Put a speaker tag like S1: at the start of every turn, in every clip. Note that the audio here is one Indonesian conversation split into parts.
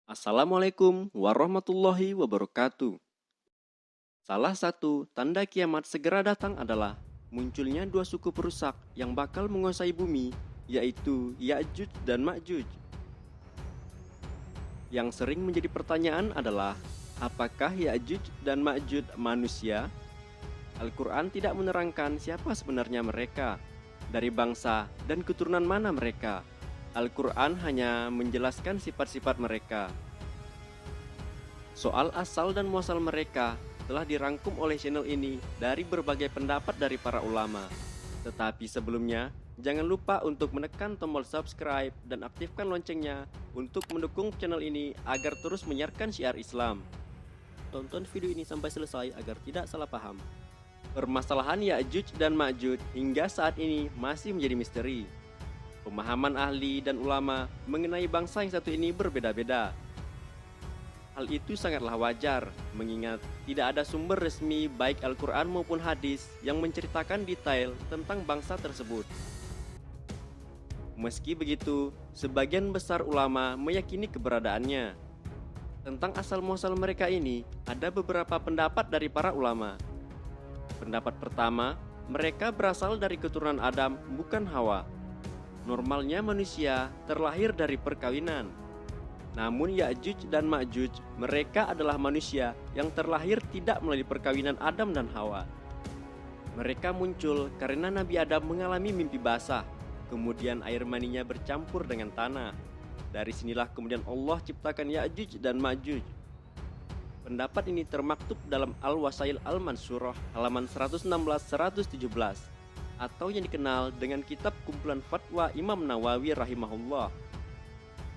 S1: Assalamualaikum warahmatullahi wabarakatuh. Salah satu tanda kiamat segera datang adalah munculnya dua suku perusak yang bakal menguasai bumi, yaitu Ya'juj dan Ma'juj. Yang sering menjadi pertanyaan adalah, apakah Ya'juj dan Ma'juj manusia? Al-Quran tidak menerangkan siapa sebenarnya mereka, dari bangsa dan keturunan mana mereka. Al-Quran hanya menjelaskan sifat-sifat mereka. Soal asal dan muasal mereka telah dirangkum oleh channel ini dari berbagai pendapat dari para ulama. Tetapi sebelumnya, jangan lupa untuk menekan tombol subscribe dan aktifkan loncengnya untuk mendukung channel ini agar terus menyiarkan syiar Islam. Tonton video ini sampai selesai agar tidak salah paham. Permasalahan Ya'juj dan Ma'juj hingga saat ini masih menjadi misteri. Pemahaman ahli dan ulama mengenai bangsa yang satu ini berbeda-beda. Hal itu sangatlah wajar, mengingat tidak ada sumber resmi baik Al-Quran maupun hadis yang menceritakan detail tentang bangsa tersebut. Meski begitu, sebagian besar ulama meyakini keberadaannya. Tentang asal-muasal mereka ini, ada beberapa pendapat dari para ulama. Pendapat pertama, mereka berasal dari keturunan Adam, bukan Hawa. Normalnya manusia terlahir dari perkawinan. Namun Ya'juj dan Ma'juj, mereka adalah manusia yang terlahir tidak melalui perkawinan Adam dan Hawa. Mereka muncul karena Nabi Adam mengalami mimpi basah, kemudian air maninya bercampur dengan tanah. Dari sinilah kemudian Allah ciptakan Ya'juj dan Ma'juj. Pendapat ini termaktub dalam Al-Wasail Al-Mansurah halaman 116-117 atau yang dikenal dengan kitab kumpulan fatwa Imam Nawawi rahimahullah.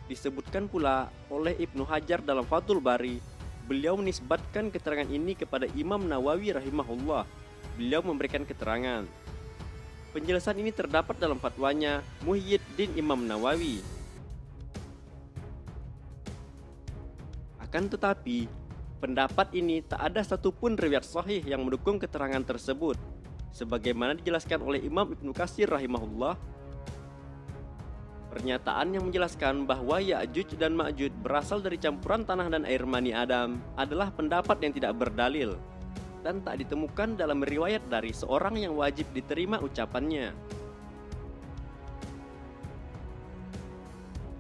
S1: Disebutkan pula oleh Ibnu Hajar dalam Fathul Bari, beliau menisbatkan keterangan ini kepada Imam Nawawi rahimahullah. Beliau memberikan keterangan. Penjelasan ini terdapat dalam fatwanya Muhyiddin Imam Nawawi. Akan tetapi, pendapat ini tak ada satupun riwayat sahih yang mendukung keterangan tersebut. Sebagaimana dijelaskan oleh Imam Ibnu Katsir rahimahullah, pernyataan yang menjelaskan bahwa Ya'juj dan Ma'juj berasal dari campuran tanah dan air mani Adam adalah pendapat yang tidak berdalil dan tak ditemukan dalam riwayat dari seorang yang wajib diterima ucapannya.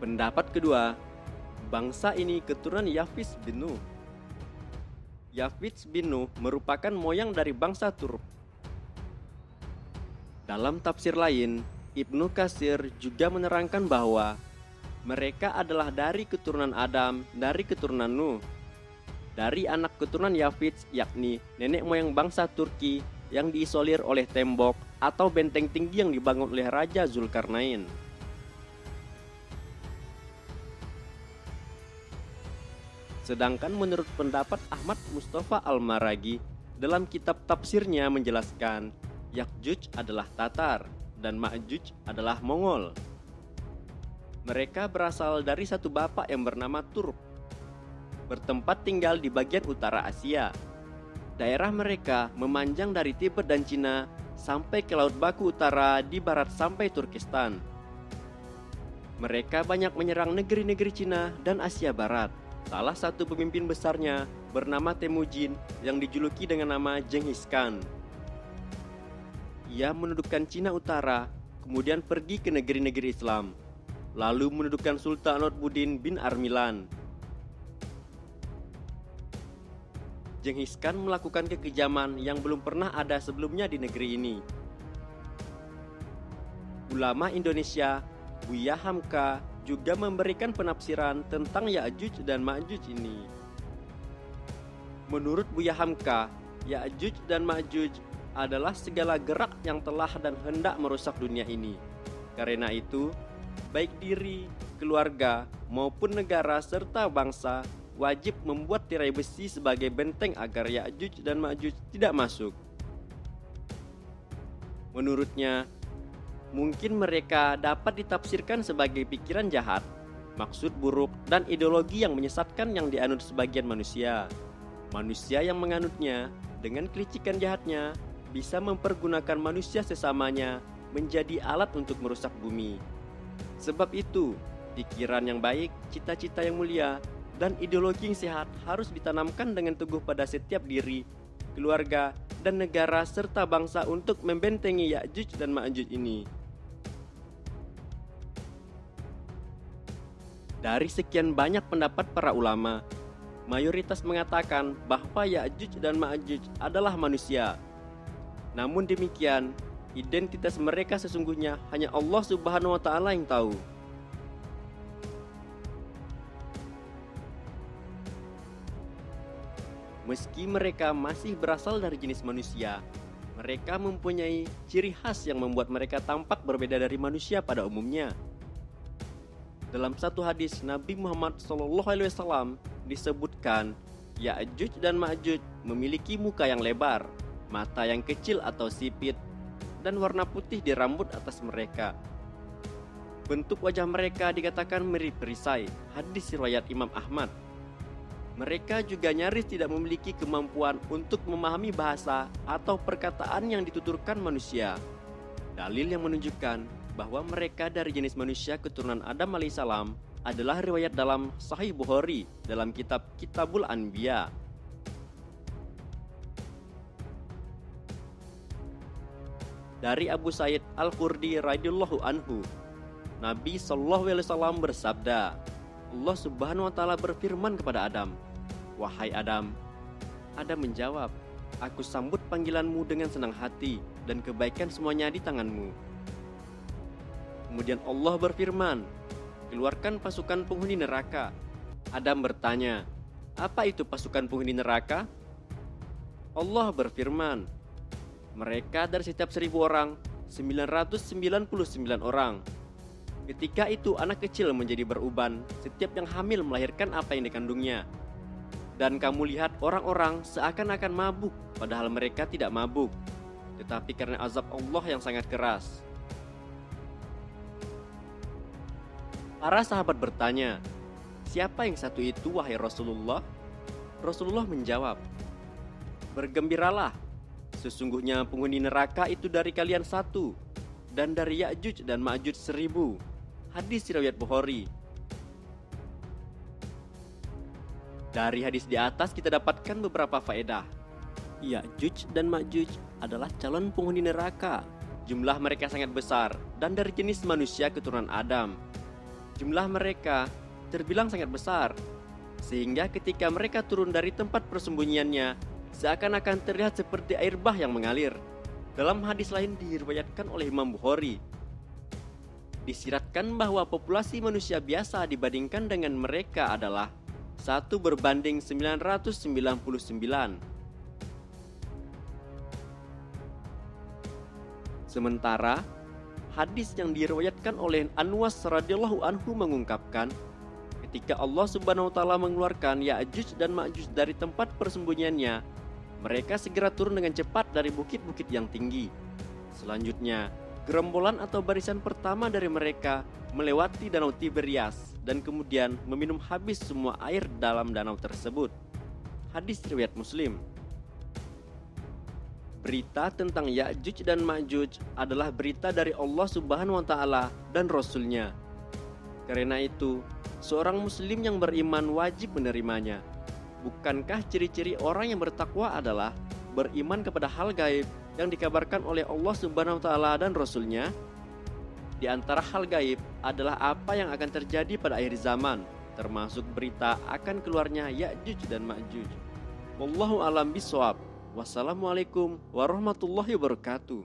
S1: Pendapat kedua, bangsa ini keturunan Yafis bin Nuh. Yafis bin Nuh merupakan moyang dari bangsa Turk. Dalam tafsir lain, Ibnu Katsir juga menerangkan bahwa mereka adalah dari keturunan Adam, dari keturunan Nuh, dari anak keturunan Yafits, yakni nenek moyang bangsa Turki yang diisolir oleh tembok atau benteng tinggi yang dibangun oleh Raja Zulkarnain. Sedangkan menurut pendapat Ahmad Mustafa Al-Maraghi dalam kitab tafsirnya menjelaskan Ya'juj adalah Tatar dan Ma'juj adalah Mongol. Mereka berasal dari satu bapak yang bernama Turk, bertempat tinggal di bagian utara Asia. Daerah mereka memanjang dari Tibet dan Cina sampai ke Laut Baku Utara di barat sampai Turkistan. Mereka banyak menyerang negeri-negeri Cina dan Asia Barat. Salah satu pemimpin besarnya bernama Temujin yang dijuluki dengan nama Genghis Khan. Ia menundukkan Cina Utara, kemudian pergi ke negeri-negeri Islam, lalu menundukkan Sultan Nurbuddin bin Armilan. Genghis Khan melakukan kekejaman yang belum pernah ada sebelumnya di negeri ini. Ulama Indonesia, Buya Hamka, juga memberikan penafsiran tentang Ya'juj dan Ma'juj ini. Menurut Buya Hamka, Ya'juj dan Ma'juj adalah segala gerak yang telah dan hendak merusak dunia ini. Karena itu, baik diri, keluarga, maupun negara serta bangsa wajib membuat tirai besi sebagai benteng agar Ya'juj dan Ma'juj tidak masuk. Menurutnya, mungkin mereka dapat ditafsirkan sebagai pikiran jahat, maksud buruk, dan ideologi yang menyesatkan yang dianut sebagian manusia. Manusia yang menganutnya dengan kelicikan jahatnya bisa mempergunakan manusia sesamanya menjadi alat untuk merusak bumi. Sebab itu, pikiran yang baik, cita-cita yang mulia, dan ideologi yang sehat harus ditanamkan dengan teguh pada setiap diri, keluarga, dan negara serta bangsa untuk membentengi Ya'juj dan Ma'juj ini. Dari sekian banyak pendapat para ulama, mayoritas mengatakan bahwa Ya'juj dan Ma'juj adalah manusia. Namun demikian, identitas mereka sesungguhnya hanya Allah Subhanahu wa Ta'ala yang tahu. Meski mereka masih berasal dari jenis manusia, mereka mempunyai ciri khas yang membuat mereka tampak berbeda dari manusia pada umumnya. Dalam satu hadis Nabi Muhammad SAW disebutkan, Ya'juj dan Ma'juj memiliki muka yang lebar, mata yang kecil atau sipit, dan warna putih di rambut atas mereka. Bentuk wajah mereka dikatakan mirip perisai, hadis riwayat Imam Ahmad. Mereka juga nyaris tidak memiliki kemampuan untuk memahami bahasa atau perkataan yang dituturkan manusia. Dalil yang menunjukkan bahwa mereka dari jenis manusia keturunan Adam alaihissalam adalah riwayat dalam Sahih Bukhari dalam kitab Kitabul Anbiya. Dari Abu Sa'id Al-Khudri radhiyallahu anhu, Nabi SAW bersabda, Allah Subhanahu wa Ta'ala berfirman kepada Adam, "Wahai Adam." Adam menjawab, "Aku sambut panggilanmu dengan senang hati dan kebaikan semuanya di tanganmu." Kemudian Allah berfirman, "Keluarkan pasukan penghuni neraka." Adam bertanya, "Apa itu pasukan penghuni neraka?" Allah berfirman, "Mereka dari setiap 1.000 orang, 999 orang." Ketika itu anak kecil menjadi beruban setiap yang hamil melahirkan apa yang dikandungnya. Dan kamu lihat orang-orang seakan-akan mabuk, padahal mereka tidak mabuk, tetapi karena azab Allah yang sangat keras. Para sahabat bertanya, "Siapa yang satu itu, wahai Rasulullah?" Rasulullah menjawab, "Bergembiralah, sesungguhnya penghuni neraka itu dari kalian satu, dan dari Ya'juj dan Ma'juj 1.000. Hadis riwayat Bukhari. Dari hadis di atas kita dapatkan beberapa faedah. Ya'juj dan Ma'juj adalah calon penghuni neraka. Jumlah mereka sangat besar dan dari jenis manusia keturunan Adam. Jumlah mereka terbilang sangat besar, sehingga ketika mereka turun dari tempat persembunyiannya, seakan-akan terlihat seperti air bah yang mengalir. Dalam hadis lain diriwayatkan oleh Imam Bukhari, disiratkan bahwa populasi manusia biasa dibandingkan dengan mereka adalah 1:999. Sementara hadis yang diriwayatkan oleh Anwas radhiyallahu anhu mengungkapkan, ketika Allah Subhanahu wa Ta'ala mengeluarkan Ya'juj dan Ma'juj dari tempat persembunyiannya, mereka segera turun dengan cepat dari bukit-bukit yang tinggi. Selanjutnya, gerombolan atau barisan pertama dari mereka melewati danau Tiberias dan kemudian meminum habis semua air dalam danau tersebut. Hadis riwayat Muslim. Berita tentang Ya'juj dan Ma'juj adalah berita dari Allah Subhanahu wa Ta'ala dan Rasul-Nya. Karena itu, seorang muslim yang beriman wajib menerimanya. Bukankah ciri-ciri orang yang bertakwa adalah beriman kepada hal gaib yang dikabarkan oleh Allah Subhanahu wa Ta'ala dan Rasul-Nya? Di antara hal gaib adalah apa yang akan terjadi pada akhir zaman, termasuk berita akan keluarnya Ya'juj dan Ma'juj. Wallahu a'lam bishawab. Wassalamualaikum warahmatullahi wabarakatuh.